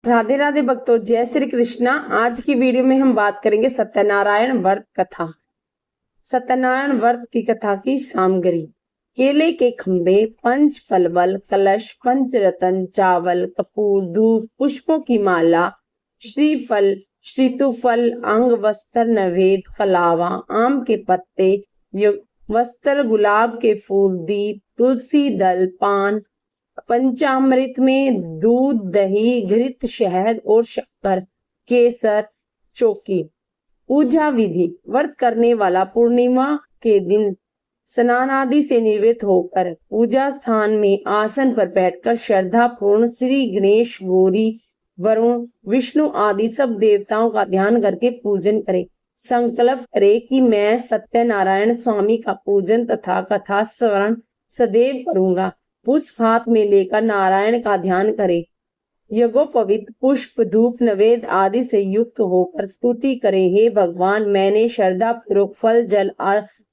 राधे राधे भक्तों, जय श्री कृष्णा। आज की वीडियो में हम बात करेंगे सत्यनारायण व्रत कथा। सत्यनारायण व्रत की कथा की सामग्री: केले के खंभे, पंच पलवल, कलश, पंच रतन, चावल, कपूर, धूप, पुष्पों की माला, श्रीफल, श्रीतुफल, अंग वस्त्र, नवेद, कलावा, आम के पत्ते, वस्त्र, गुलाब के फूल, दीप, तुलसी दल, पान, पंचामृत में दूध, दही, घृत, शहद और शक्कर, केसर, चौकी। पूजा विधि: व्रत करने वाला पूर्णिमा के दिन स्नान आदि से निवृत्त होकर पूजा स्थान में आसन पर बैठकर श्रद्धा पूर्ण श्री गणेश, गौरी, वरुण, विष्णु आदि सब देवताओं का ध्यान करके पूजन करे। संकल्प करे कि मैं सत्यनारायण स्वामी का पूजन तथा कथा श्रवण सदैव करूंगा। पुष्प हाथ में लेकर नारायण का ध्यान करे। यज्ञोपवीत पुष्प, धूप, नवेद आदि से युक्त होकर स्तुति करे। हे भगवान, मैंने श्रद्धा पूर्वक फल, जल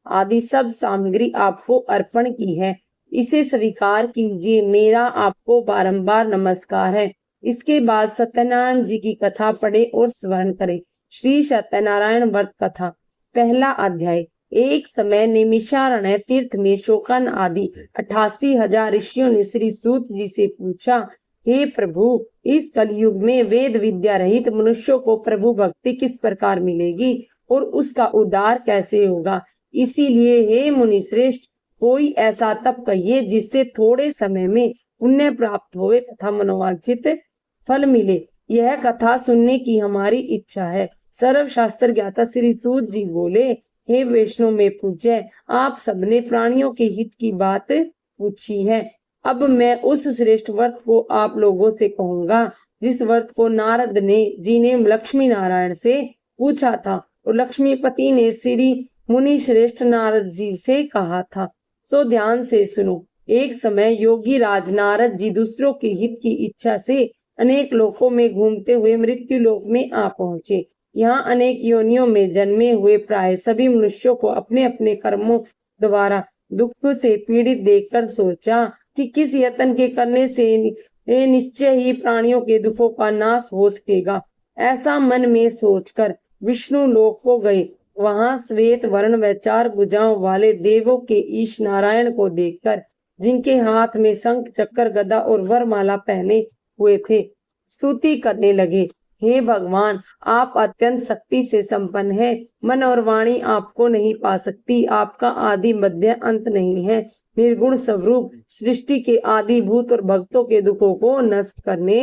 आदि सब सामग्री आपको अर्पण की है, इसे स्वीकार कीजिए। मेरा आपको बारंबार नमस्कार है। इसके बाद सत्यनारायण जी की कथा पढ़े और स्मरण करे। श्री सत्यनारायण व्रत कथा। पहला अध्याय। एक समय निमिषारण्य तीर्थ में शोकन आदि 88,000 ऋषियों ने श्री सूत जी से पूछा, हे प्रभु, इस कलयुग में वेद विद्या रहित मनुष्यों को प्रभु भक्ति किस प्रकार मिलेगी और उसका उद्धार कैसे होगा? इसीलिए हे मुनि श्रेष्ठ, कोई ऐसा तप कहिए जिससे थोड़े समय में पुण्य प्राप्त होवे तथा मनोवांछित फल मिले। यह कथा सुनने की हमारी इच्छा है। सर्वशास्त्र ज्ञाता श्री सूत जी बोले, हे वैष्णव में पूज्य, आप सबने प्राणियों के हित की बात पूछी है। अब मैं उस श्रेष्ठ व्रत को आप लोगों से कहूंगा जिस व्रत को नारद जी ने लक्ष्मी नारायण से पूछा था और लक्ष्मीपति ने श्री मुनि श्रेष्ठ नारद जी से कहा था। सो ध्यान से सुनो। एक समय योगी राज नारद जी दूसरों के हित की इच्छा से अनेक लोकों में घूमते हुए मृत्यु लोक में आ पहुंचे। यहाँ अनेक योनियों में जन्मे हुए प्राय सभी मनुष्यों को अपने अपने कर्मों द्वारा दुख से पीड़ित देखकर सोचा कि किस यत्न के करने से निश्चय ही प्राणियों के दुखों का नाश हो सकेगा। ऐसा मन में सोचकर विष्णु लोक को गए। वहां श्वेत वर्ण व 4 भुजाओं वाले देवों के ईश नारायण को देखकर, जिनके हाथ में शंख, चक्र, गदा और वरमाला पहने हुए थे, स्तुति करने लगे। हे भगवान, आप अत्यंत शक्ति से संपन्न हैं। मन और वाणी आपको नहीं पा सकती। आपका आदि मध्य अंत नहीं है। निर्गुण स्वरूप सृष्टि के आदि भूत और भक्तों के दुखों को नष्ट करने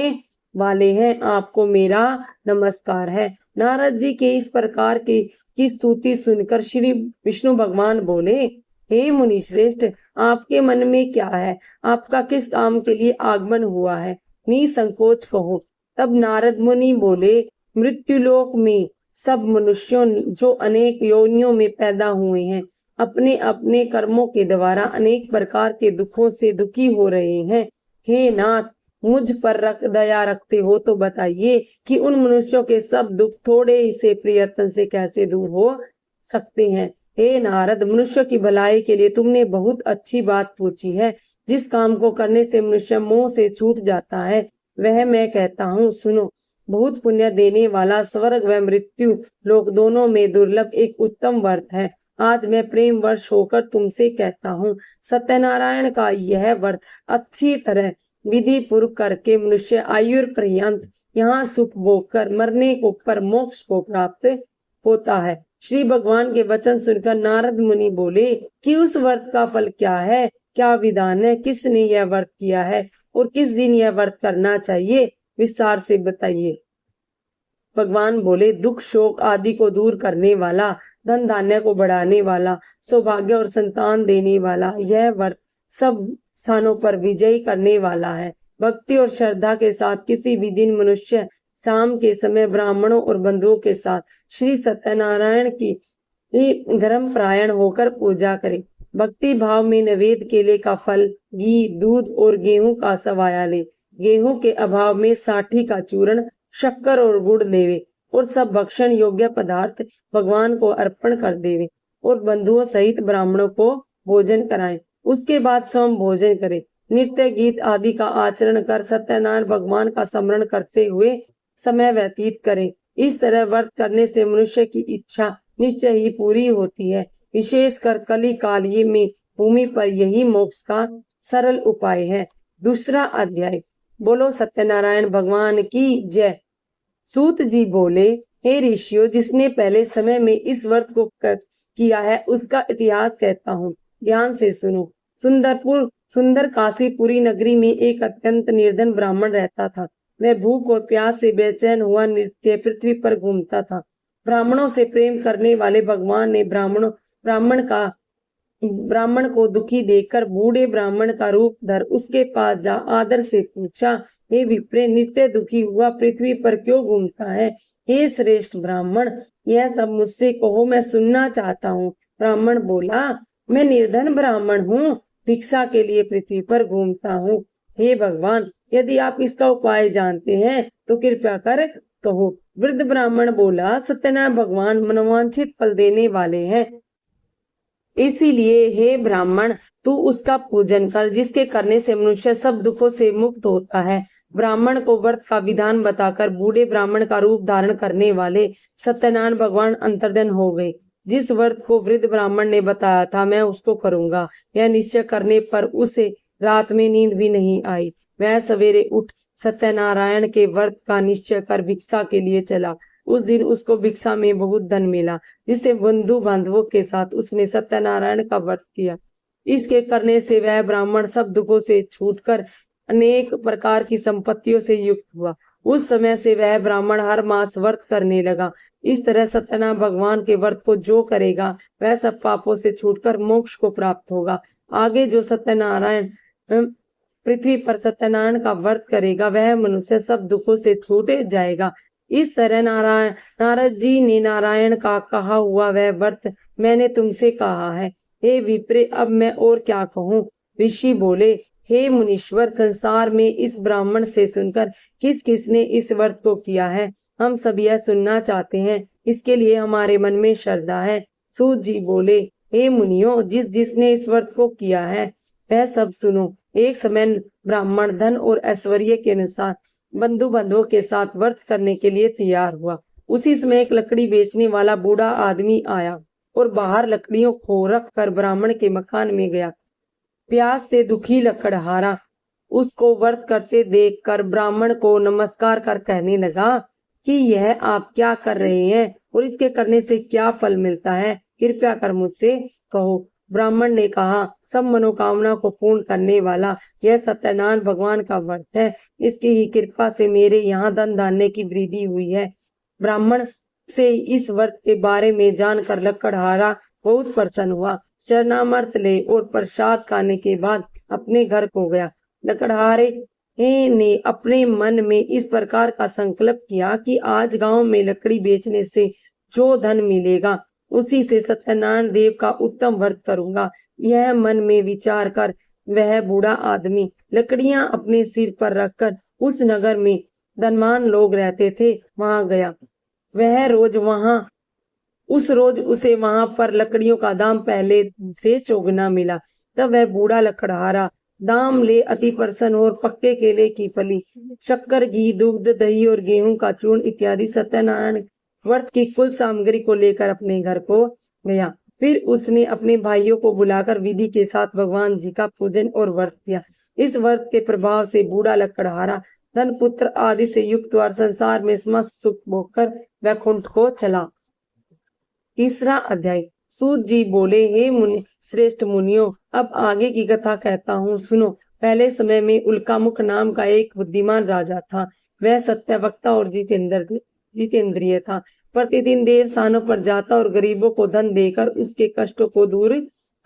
वाले हैं। आपको मेरा नमस्कार है। नारद जी के इस प्रकार की स्तुति सुनकर श्री विष्णु भगवान बोले, हे मुनि श्रेष्ठ, आपके मन में क्या है? आपका किस काम के लिए आगमन हुआ है? निसंकोच कहो। तब नारद मुनि बोले, मृत्युलोक में सब मनुष्यों जो अनेक योनियों में पैदा हुए हैं, अपने अपने कर्मों के द्वारा अनेक प्रकार के दुखों से दुखी हो रहे हैं। हे नाथ, मुझ पर दया रखते हो तो बताइए कि उन मनुष्यों के सब दुख थोड़े ही से प्रयत्न से कैसे दूर हो सकते हैं। हे नारद, मनुष्य की भलाई के लिए तुमने बहुत अच्छी बात पूछी है। जिस काम को करने से मनुष्य मोह से छूट जाता है, वह मैं कहता हूँ, सुनो। बहुत पुण्य देने वाला स्वर्ग व मृत्यु लोक दोनों में दुर्लभ एक उत्तम व्रत है। आज मैं प्रेम वर्ष होकर तुमसे कहता हूँ, सत्यनारायण का यह व्रत अच्छी तरह विधि पूर्वक करके मनुष्य आयु पर्यंत यहाँ सुख भोग कर मरने को पर मोक्ष को प्राप्त होता है। श्री भगवान के वचन सुनकर नारद मुनि बोले कि उस व्रत का फल क्या है, क्या विधान है, किसने यह व्रत किया है और किस दिन यह व्रत करना चाहिए, विस्तार से बताइए। भगवान बोले, दुख शोक आदि को दूर करने वाला, धन धान्य को बढ़ाने वाला, सौभाग्य और संतान देने वाला यह व्रत सब स्थानों पर विजयी करने वाला है। भक्ति और श्रद्धा के साथ किसी भी दिन मनुष्य शाम के समय ब्राह्मणों और बंधुओं के साथ श्री सत्यनारायण की धर्म परायण होकर पूजा करे। भक्ति भाव में नवेद केले का फल, घी, दूध और गेहूं का सवाया ले। गेहूं के अभाव में साठी का चूर्ण, शक्कर और गुड़ देवे और सब भक्षण योग्य पदार्थ भगवान को अर्पण कर देवे और बंधुओं सहित ब्राह्मणों को भोजन कराएं। उसके बाद स्वयं भोजन करे। नृत्य गीत आदि का आचरण कर सत्यनारायण भगवान का स्मरण करते हुए समय व्यतीत करें। इस तरह व्रत करने से मनुष्य की इच्छा निश्चय ही पूरी होती है। विशेषकर कली काल में भूमि पर यही मोक्ष का सरल उपाय है। दूसरा अध्याय। बोलो सत्यनारायण भगवान की जय। सूत जी बोले, हे ऋषियों, जिसने पहले समय में इस व्रत को किया है उसका इतिहास कहता हूँ, ध्यान से सुनो। सुंदर काशीपुरी नगरी में एक अत्यंत निर्धन ब्राह्मण रहता था। वह भूख और प्यास से बेचैन हुआ नित्य पृथ्वी पर घूमता था। ब्राह्मणों से प्रेम करने वाले भगवान ने ब्राह्मण को दुखी देखकर बूढ़े ब्राह्मण का रूप धर उसके पास जा आदर से पूछा, हे विप्रे, नित्य दुखी हुआ पृथ्वी पर क्यों घूमता है? हे श्रेष्ठ ब्राह्मण, यह सब मुझसे कहो, मैं सुनना चाहता हूँ। ब्राह्मण बोला, मैं निर्धन ब्राह्मण हूँ, भिक्षा के लिए पृथ्वी पर घूमता हूँ। हे भगवान, यदि आप इसका उपाय जानते हैं तो कृपया कर कहो। वृद्ध ब्राह्मण बोला, सत्यनारायण भगवान मनोवांछित फल देने वाले हैं, इसीलिए हे ब्राह्मण, तू उसका पूजन कर, जिसके करने से मनुष्य सब दुखों से मुक्त होता है। ब्राह्मण को व्रत का विधान बताकर बूढ़े ब्राह्मण का रूप धारण करने वाले सत्यनारायण भगवान अंतर्धान हो गए। जिस व्रत को वृद्ध ब्राह्मण ने बताया था मैं उसको करूंगा, यह निश्चय करने पर उसे रात में नींद भी नहीं आई। वह सवेरे उठ सत्यनारायण के व्रत का निश्चय कर भिक्षा के लिए चला। उस दिन उसको भिक्षा में बहुत धन मिला, जिससे बंधु बांधवों के साथ उसने सत्यनारायण का व्रत किया। इसके करने से वह ब्राह्मण सब दुखों से छूटकर अनेक प्रकार की संपत्तियों से युक्त हुआ। उस समय से वह ब्राह्मण हर मास व्रत करने लगा। इस तरह सत्यनारायण भगवान के व्रत को जो करेगा वह सब पापों से छूटकर मोक्ष को प्राप्त होगा। आगे जो सत्यनारायण पृथ्वी पर सत्यनारायण का व्रत करेगा वह मनुष्य सब दुखों से छूट जाएगा। इस तरह नारद जी ने नारायण का कहा हुआ वह व्रत मैंने तुमसे कहा है। हे विप्रे, अब मैं और क्या कहूँ? ऋषि बोले, हे मुनीश्वर, संसार में इस ब्राह्मण से सुनकर किस किसने इस व्रत को किया है, हम सब यह सुनना चाहते हैं। इसके लिए हमारे मन में श्रद्धा है। सूत जी बोले, हे मुनियों, जिसने इस व्रत को किया है वह सब सुनो। एक समय ब्राह्मण धन और ऐश्वर्य के अनुसार बंधु बांधवों के साथ व्रत करने के लिए तैयार हुआ। उसी समय एक लकड़ी बेचने वाला बूढ़ा आदमी आया और बाहर लकड़ियों को रख कर ब्राह्मण के मकान में गया। प्यास से दुखी लकड़हारा उसको व्रत करते देखकर ब्राह्मण को नमस्कार कर कहने लगा कि यह आप क्या कर रहे हैं और इसके करने से क्या फल मिलता है, कृपया कर मुझसे कहो। ब्राह्मण ने कहा, सब मनोकामना को पूर्ण करने वाला यह सत्यनारायण भगवान का व्रत है। इसकी ही कृपा से मेरे यहाँ धन धान्य की वृद्धि हुई है। ब्राह्मण से इस व्रत के बारे में जानकर लकड़हारा बहुत प्रसन्न हुआ। शरणामर्त ले और प्रसाद खाने के बाद अपने घर को गया। लकड़हारे ने अपने मन में इस प्रकार का संकल्प किया कि आज गांव में लकड़ी बेचने से जो धन मिलेगा उसी से सत्यनारायण देव का उत्तम व्रत करूंगा। यह मन में विचार कर वह बूढ़ा आदमी लकड़ियां अपने सिर पर रखकर उस नगर में धनवान लोग रहते थे वहां गया। उस रोज उसे वहां पर लकड़ियों का दाम पहले से चौगुना मिला। तब वह बूढ़ा लकड़हारा दाम ले अति प्रसन्न और पक्के केले की फली, शक्कर, घी, दूध, दही और गेहूं का चूर्ण इत्यादि सत्यनारायण व्रत की कुल सामग्री को लेकर अपने घर को गया। फिर उसने अपने भाइयों को बुलाकर विधि के साथ भगवान जी का पूजन और व्रत किया। इस व्रत के प्रभाव से बूढ़ा लकड़हारा धन पुत्र आदि से युक्त और संसार में समस्त सुख भोगकर वैकुंठ को चला। तीसरा अध्याय। सूत जी बोले, हे मुनि श्रेष्ठ मुनियों, अब आगे की कथा कहता हूँ, सुनो। पहले समय में उल्कामुख नाम का एक बुद्धिमान राजा था। वह सत्यवक्ता और जितेंद्रिय था। प्रतिदिन देवस्थानों पर जाता और गरीबों को धन देकर उसके कष्टों को दूर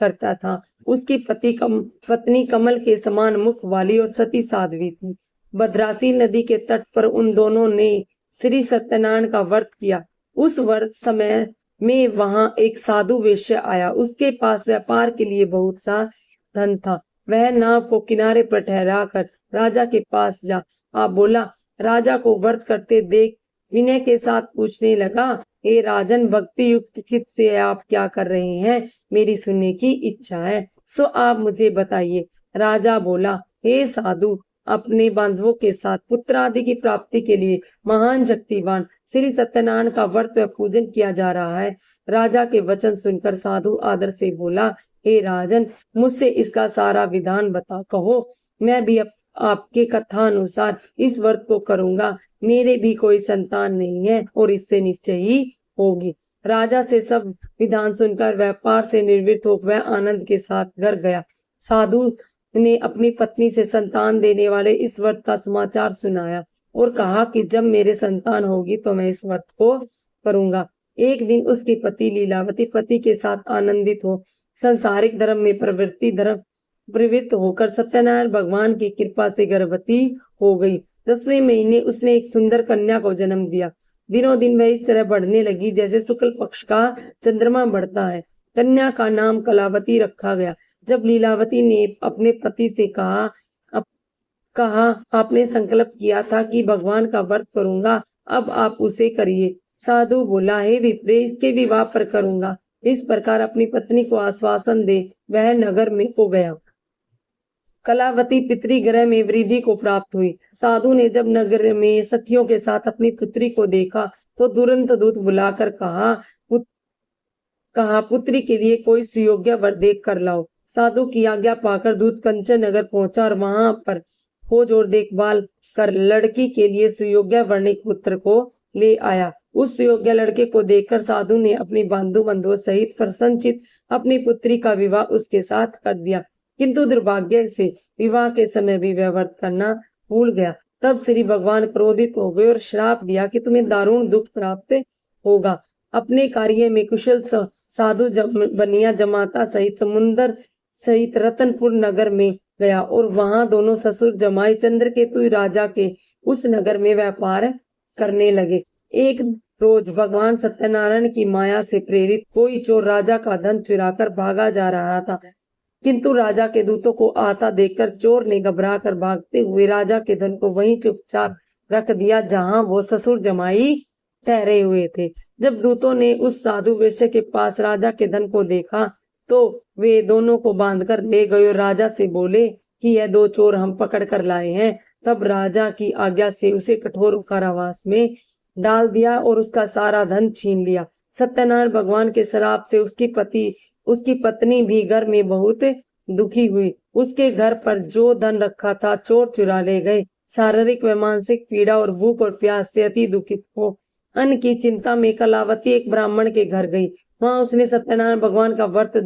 करता था। उसकी पत्नी कमल के समान मुख वाली और सती साध्वी थी। भद्रासी नदी के तट पर उन दोनों ने श्री सत्यनारायण का व्रत किया। उस व्रत समय में वहां एक साधु वेश्या आया। उसके पास व्यापार के लिए बहुत सा धन था। वह नाव को किनारे पर ठहरा कर राजा के पास जा आ बोला। राजा को व्रत करते देख विनय के साथ पूछने लगा, हे राजन, भक्ति युक्त चित्त से आप क्या कर रहे हैं? मेरी सुनने की इच्छा है, सो आप मुझे बताइए। राजा बोला, हे साधु, अपने बांधवों के साथ पुत्र आदि की प्राप्ति के लिए महान शक्तिवान श्री सत्यनारायण का व्रत व पूजन किया जा रहा है। राजा के वचन सुनकर साधु आदर से बोला, हे राजन, मुझसे इसका सारा विधान बता कहो, मैं भी आपके कथा अनुसार इस व्रत को करूंगा। मेरे भी कोई संतान नहीं है और इससे निश्चय ही होगी। राजा से सब विधान सुनकर व्यापार से निवृत्त हो वह आनंद के साथ घर गया। साधु ने अपनी पत्नी से संतान देने वाले इस व्रत का समाचार सुनाया और कहा कि जब मेरे संतान होगी तो मैं इस व्रत को करूंगा। एक दिन उसकी पति लीलावती पति के साथ आनंदित हो संसारिक धर्म में प्रवृत्त होकर सत्यनारायण भगवान की कृपा से गर्भवती हो गई। 10वें महीने उसने एक सुंदर कन्या को जन्म दिया। दिनों दिन वह इस तरह बढ़ने लगी जैसे शुक्ल पक्ष का चंद्रमा बढ़ता है। कन्या का नाम कलावती रखा गया। जब लीलावती ने अपने पति से कहा आपने संकल्प किया था कि भगवान का व्रत करूंगा, अब आप उसे करिए। साधु बोला, हे विप्रे, इसके विवाह पर करूंगा। इस प्रकार अपनी पत्नी को आश्वासन दे वह नगर में को गया। कलावती पितृगृह में वृद्धि को प्राप्त हुई। साधु ने जब नगर में सखियों के साथ अपनी पुत्री को देखा तो तुरंत दूत बुलाकर कहा पुत्री के लिए कोई सुयोग्य वर देख कर लाओ। साधु की आज्ञा पाकर दूत कंचन नगर पहुंचा और वहां पर खोज और देखभाल कर लड़की के लिए सुयोग्य वर्णिक पुत्र को ले आया। उस सुयोग्य लड़के को देखकर साधु ने अपनी बंधुओं सहित प्रसन्नचित अपनी पुत्री का विवाह उसके साथ कर दिया। किंतु दुर्भाग्य से विवाह के समय भी वह व्रत करना भूल गया। तब श्री भगवान क्रोधित हो गए और श्राप दिया कि तुम्हें दारुण दुख प्राप्त होगा। अपने कार्य में कुशल साधु बनिया जमाता सहित समुन्दर सहित रतनपुर नगर में गया और वहां दोनों ससुर जमाई चंद्रकेतु राजा के उस नगर में व्यापार करने लगे। एक रोज भगवान सत्यनारायण की माया से प्रेरित कोई चोर राजा का धन चुराकर भागा जा रहा था, किंतु राजा के दूतों को आता देखकर चोर ने घबराकर भागते हुए राजा के धन को वहीं चुपचाप रख दिया जहां वो ससुर जमाई ठहरे हुए थे। जब दूतों ने उस साधु वेश्या के पास राजा के धन को देखा तो वे दोनों को बांधकर ले गए और राजा से बोले कि यह दो चोर हम पकड़ कर लाए हैं। तब राजा की आज्ञा से उसे कठोर कारावास में डाल दिया और उसका सारा धन छीन लिया। सत्यनारायण भगवान के श्राप से उसकी पत्नी भी घर में बहुत दुखी हुई। उसके घर पर जो धन रखा था चोर चुरा ले गए। शारीरिक व मानसिक पीड़ा और भूख और प्यास से अति दुखित हो अन्न की चिंता में कलावती एक ब्राह्मण के घर गई। वहां उसने सत्यनारायण भगवान का व्रत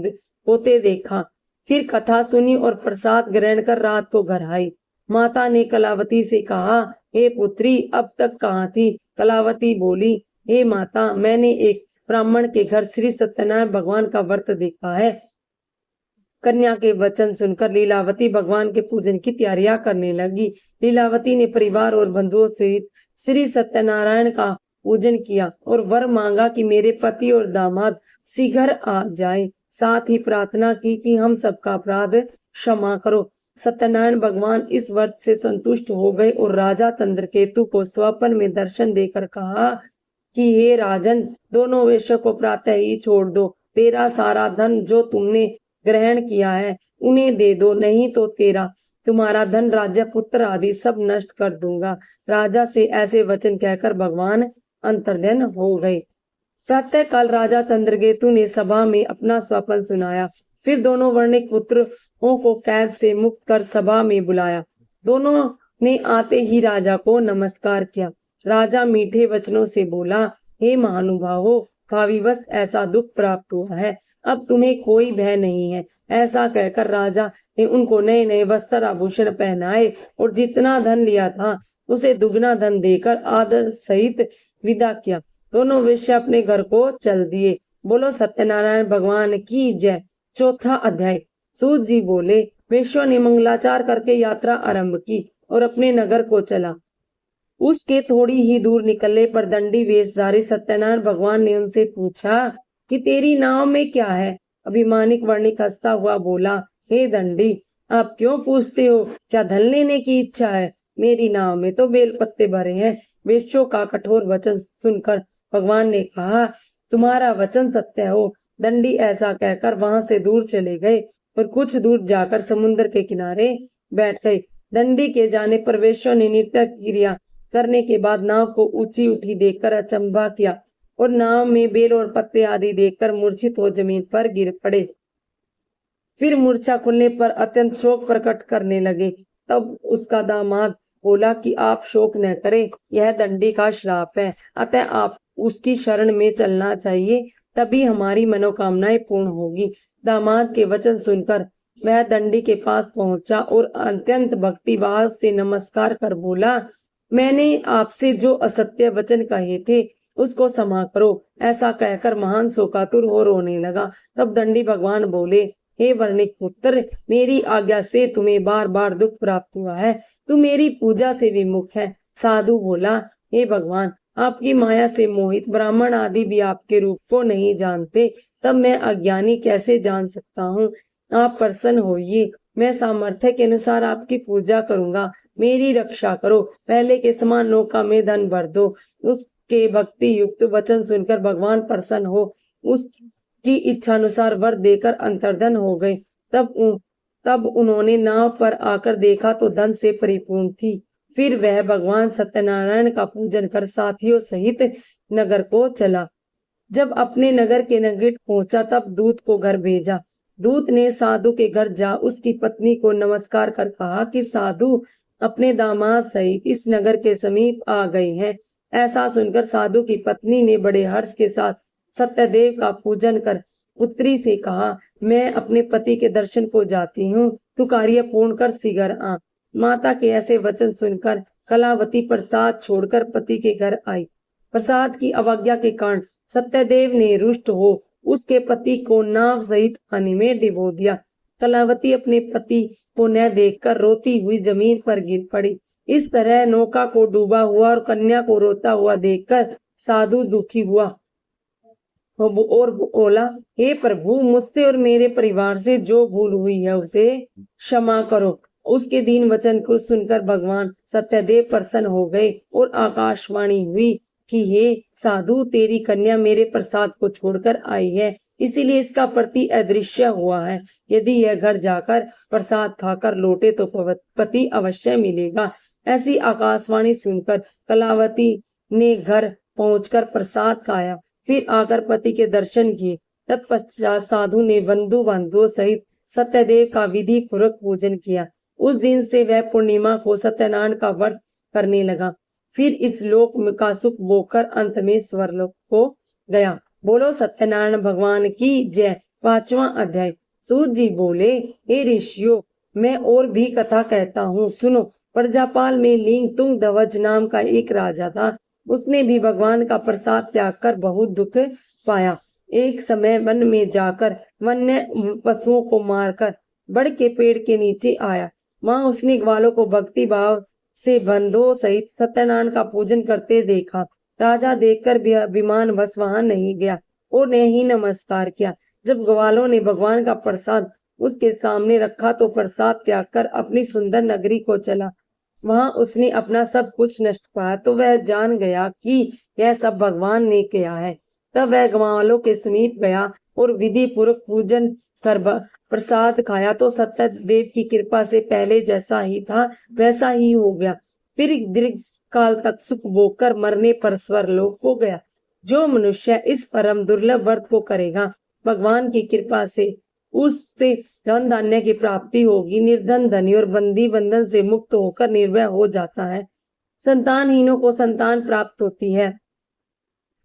होते देखा। फिर कथा सुनी और प्रसाद ग्रहण कर रात को घर आई। माता ने कलावती से कहा, हे पुत्री, अब तक कहाँ थी? कलावती बोली, हे माता, मैंने एक ब्राह्मण के घर श्री सत्यनारायण भगवान का व्रत देखा है। कन्या के वचन सुनकर लीलावती भगवान के पूजन की तैयारियां करने लगी। लीलावती ने परिवार और बंधुओं सहित श्री सत्यनारायण का पूजन किया और वर मांगा कि मेरे पति और दामाद शीघ्र आ जाए। साथ ही प्रार्थना की कि हम सबका अपराध क्षमा करो। सत्यनारायण भगवान इस व्रत से संतुष्ट हो गए और राजा चंद्रकेतु को स्वप्न में दर्शन देकर कहा कि हे राजन, दोनों वेश्यों को प्रातः ही छोड़ दो। तेरा सारा धन जो तुमने ग्रहण किया है उन्हें दे दो, नहीं तो तुम्हारा धन, राज्य, पुत्र आदि सब नष्ट कर दूंगा। राजा से ऐसे वचन कहकर भगवान अंतर्ध्यान हो गए। प्रातः काल राजा चंद्रकेतु ने सभा में अपना स्वप्न सुनाया। फिर दोनों वर्णिक पुत्रों को कैद से मुक्त कर सभा में बुलाया। दोनों ने आते ही राजा को नमस्कार किया। राजा मीठे वचनों से बोला, हे महानुभावों, भावीवश ऐसा दुख प्राप्त हुआ है, अब तुम्हें कोई भय नहीं है। ऐसा कहकर राजा ने उनको नए नए वस्त्र आभूषण पहनाए और जितना धन लिया था उसे दुगना धन देकर आदर सहित विदा किया। दोनों वेश्या अपने घर को चल दिए। बोलो सत्यनारायण भगवान की जय। चौथा अध्याय। सूत जी बोले, वेश्यों ने मंगलाचार करके यात्रा आरंभ की और अपने नगर को चला। उसके थोड़ी ही दूर निकलने पर दंडी वेशधारी सत्यनारायण भगवान ने उनसे पूछा कि तेरी नाव में क्या है? अभिमानिक वर्णिक हंसता हुआ बोला, हे दंडी, आप क्यों पूछते हो? क्या धन लेने की इच्छा है? मेरी नाव में तो बेल पत्ते भरे हैं। वेश्यों का कठोर वचन सुनकर भगवान ने कहा, तुम्हारा वचन सत्य हो। दंडी ऐसा कहकर वहां से दूर चले गए और कुछ दूर जाकर समुद्र के किनारे बैठ गए। दंडी के जाने पर वेश्यों ने नृत्य क्रिया करने के बाद नाव को ऊंची उठी देखकर अचंभा किया और नाव में बेल और पत्ते आदि देखकर मूर्छित हो जमीन पर गिर पड़े। फिर मूर्छा खुलने पर अत्यंत शोक प्रकट करने लगे। तब उसका दामाद बोला कि आप शोक न करें, यह दंडी का श्राप है, अतः आप उसकी शरण में चलना चाहिए, तभी हमारी मनोकामनाएं पूर्ण होगी। दामाद के वचन सुनकर वह दंडी के पास पहुंचा और अत्यंत भक्ति भाव से नमस्कार कर बोला, मैंने आपसे जो असत्य वचन कहे थे उसको क्षमा करो। ऐसा कहकर महान शोकातुर हो रोने लगा। तब दंडी भगवान बोले, हे वर्णिक पुत्र, मेरी आज्ञा से तुम्हें बार बार दुख प्राप्त हुआ है, तू मेरी पूजा से विमुख है। साधु बोला, हे भगवान, आपकी माया से मोहित ब्राह्मण आदि भी आपके रूप को नहीं जानते, तब मैं अज्ञानी कैसे जान सकता हूँ। आप प्रसन्न होइए, मैं सामर्थ्य के अनुसार आपकी पूजा करूंगा, मेरी रक्षा करो। पहले के समान नौका में धन भर दो। उसके भक्ति युक्त वचन सुनकर भगवान प्रसन्न हो उसकी इच्छा अनुसार वर देकर अंतर्धन हो गए। तब उन्होंने नाव पर आकर देखा तो धन से परिपूर्ण थी। फिर वह भगवान सत्यनारायण का पूजन कर साथियों सहित नगर को चला। जब अपने नगर के निकट पहुंचा तब दूत को घर भेजा। दूत ने साधु के घर जा उसकी पत्नी को नमस्कार कर कहा कि साधु अपने दामाद सहित इस नगर के समीप आ गए हैं। ऐसा सुनकर साधु की पत्नी ने बड़े हर्ष के साथ सत्यदेव का पूजन कर पुत्री से कहा, मैं अपने पति के दर्शन को जाती हूँ, तू कार्य पूर्ण कर शीघ्र आ। माता के ऐसे वचन सुनकर कलावती प्रसाद छोड़कर पति के घर आई। प्रसाद की अवज्ञा के कारण सत्यदेव ने रुष्ट हो उसके पति को नाव सहित पानी में डुबो दिया। कलावती अपने पति को न देखकर रोती हुई जमीन पर गिर पड़ी। इस तरह नौका को डूबा हुआ और कन्या को रोता हुआ देखकर साधु दुखी हुआ और बोला, हे प्रभु, मुझसे और मेरे परिवार से जो भूल हुई है उसे क्षमा करो। उसके दीन वचन को सुनकर भगवान सत्यदेव प्रसन्न हो गए और आकाशवाणी हुई कि हे साधु, तेरी कन्या मेरे प्रसाद को छोड़कर आई है, इसीलिए इसका प्रति अदृश्य हुआ है। यदि यह घर जाकर प्रसाद खाकर लौटे तो पति अवश्य मिलेगा। ऐसी आकाशवाणी सुनकर कलावती ने घर पहुंचकर प्रसाद खाया, फिर आकर पति के दर्शन किए। तत्पश्चात साधु ने बंधु बांधवों सहित सत्यदेव का विधि पूर्वक पूजन किया। उस दिन से वह पूर्णिमा को सत्यनारायण का व्रत करने लगा। फिर इस लोक का सुख भोगकर अंत में स्वर्लोक को गया। बोलो सत्यनारायण भगवान की जय। 5वां अध्याय। सूत जी बोले, हे ऋषियों, मैं और भी कथा कहता हूँ, सुनो। प्रजापाल में लिंग तुंग ध्वज नाम का एक राजा था। उसने भी भगवान का प्रसाद त्याग कर बहुत दुख पाया। एक समय वन में जाकर वन्य पशुओं को मारकर बड़ के पेड़ के नीचे आया। वहां उसने ग्वालों को भक्ति भाव से बंधुओं सहित सत्यनारायण का पूजन करते देखा। राजा देखकर विमान बस वहां नहीं गया और ने ही नमस्कार किया। जब ग्वालों ने भगवान का प्रसाद उसके सामने रखा तो प्रसाद त्याग कर अपनी सुंदर नगरी को चला। वहां उसने अपना सब कुछ नष्ट पाया तो वह जान गया कि यह सब भगवान ने किया है। तब वह ग्वालों के समीप गया और विधि पूर्वक पूजन कर प्रसाद खाया तो सत्यदेव की कृपा से पहले जैसा ही था वैसा ही हो गया। फिर दीर्घ काल तक सुख भोग कर मरने पर स्वर्लोक को गया। जो मनुष्य इस परम दुर्लभ व्रत को करेगा, भगवान की कृपा से उससे धन धान्य की प्राप्ति होगी। निर्धन धनी और बंदी बंधन से मुक्त होकर निर्भय हो जाता है। संतानहीनों को संतान प्राप्त होती है।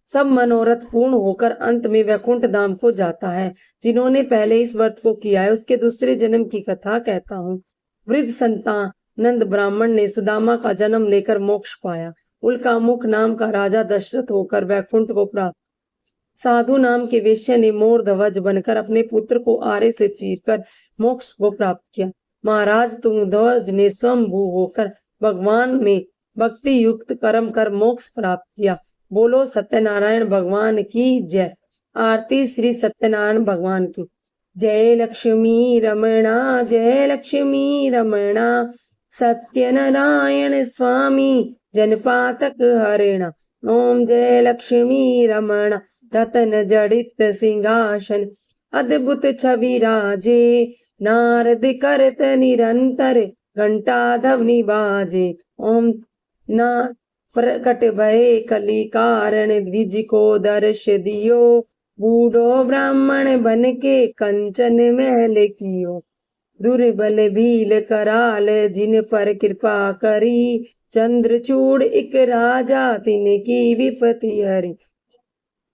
सब मनोरथ पूर्ण होकर अंत में वैकुंठ धाम को जाता है। जिन्होंने पहले इस व्रत को किया है उसके दूसरे जन्म की कथा कहता हूँ। वृद्ध संतानंद ब्राह्मण ने सुदामा का जन्म लेकर मोक्ष पाया। उल्कामुख नाम का राजा दशरथ होकर वैकुंठ को प्राप्त। साधु नाम के वेश्या ने मोर ध्वज बनकर अपने पुत्र को आरे से चीरकर मोक्ष को प्राप्त किया। महाराज तुंगध्वज ने स्वयंभू होकर भगवान में भक्ति युक्त कर्म कर मोक्ष प्राप्त किया। बोलो सत्यनारायण भगवान की जय। आरती श्री सत्यनारायण भगवान की। जय लक्ष्मी रमणा, जय लक्ष्मी रमणा, सत्यनारायण स्वामी जनपातक हरिण। ओम जय लक्ष्मी रमण, रतन जड़ित सिंहासन, अद्भुत छवि राजे, नारद करत निरंतर, घंटा ध्वनि बाजे। ओम न प्रकट भये कली कारण, द्विज को दर्श दियो। बूढ़ो ब्राह्मण बन के कंचन महल कियो। दुर्बल भील कराल जिन पर कृपा करी, चंद्रचूड़ एक राजा तिनकी विपत्ति हरी।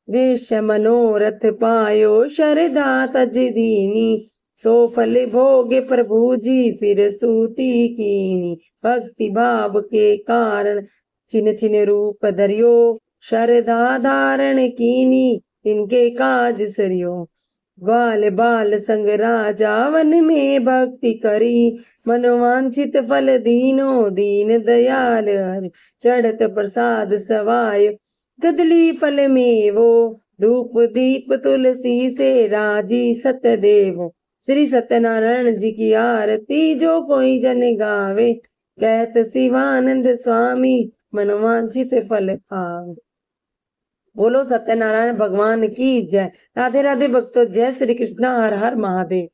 वेश मनोरथ पायो शरदा तज दीनी, सो फल भोगे प्रभु जी फिर स्तुति कीनी। भक्ति भाव के कारण चिन चिन रूप धरियो, शरदा धारण कीनी तिनके काज सरियो। ग्वाल बाल संग राजा वन में भक्ति करी, मनोवांछित फल दीनो दीन दयाल हरि। चढ़त प्रसाद सवाय कदली फल मेवो, धूप दीप तुलसी से राजी सतदेव। श्री सत्यनारायण जी की आरती जो कोई जन गावे, कहत शिवानंद स्वामी मनोवांछित फल पावे। बोलो सत्यनारायण भगवान की जय। राधे राधे भक्तों, जय श्री कृष्णा, हर हर महादेव।